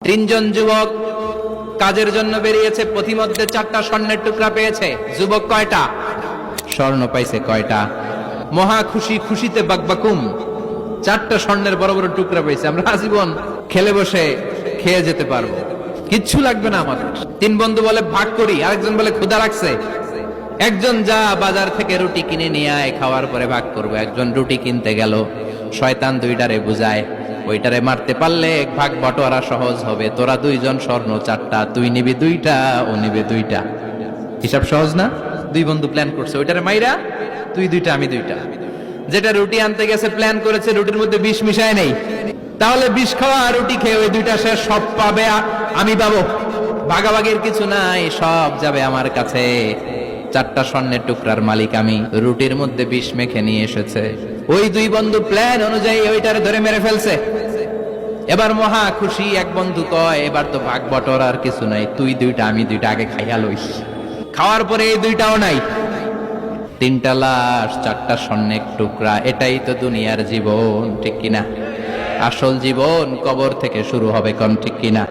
তিনজন যুবক কাজের জন্য বেরিয়েছে, পথিমধ্যে 4টা স্বর্ণের টুকরা পেয়েছে। যুবক কয়টা স্বর্ণ পাইছে? কয়টা? মহা খুশি, খুশিতে বাকবাকুম। 4টা স্বর্ণের বড় বড় টুকরা পেয়েছে। আমরা আজীবন খেলে বসে খেয়ে যেতে পারবো, কিচ্ছু লাগবে না আমাদের। 3 বন্ধু বলে ভাগ করি, আরেকজন বলে ক্ষুধা লাগছে। একজন যা বাজার থেকে রুটি কিনে নিয়ে আয়, খাওয়ার পরে ভাগ করবো। একজন রুটি কিনতে গেল, শয়তান 2টারে বুঝায়, ওইটারে মারতে পারলে ভাগ বটোয়ারা সহজ হবে। তোরা 2জন স্বর্ণ 4টা, তুই নিবি 2টা, ও নিবে 2টা। হিসাব সহজ না? 2 বন্ধু প্ল্যান করছে, ওইটারে মাইরা তুই 2টা আমি 2টা। যেটা রুটি আনতে গেছে প্ল্যান করেছে রুটির মধ্যে বিষ মিশায় নেই, তাহলে বিষ খাওয়া রুটি খেয়ে ওই 2টা সে সব পাবে, আমি পাবো। ভাগাভাগির কিছু নাই, সব যাবে আমার কাছে। 4টা স্বর্ণের টুকরার মালিক আমি। রুটির মধ্যে বিষ মেখে নিয়ে এসেছে। ওই 2 বন্ধু প্ল্যান অনুযায়ী ওইটারে ধরে মেরে ফেলছে। এবার মহা খুশি। এক বন্ধু কয়, এবার তো ভাগ বটর আর কিছু নাই, তুই 2টা আমি 2টা, আগে খাইয়া লইস। খাওয়ার পরে এই 2টাও নাই। 3টা লাশ, 4টা স্বর্ণের টুকরা। এটাই তো দুনিয়ার জীবন, ঠিক কিনা? আসল জীবন কবর থেকে শুরু হবে, কোন ঠিক কিনা?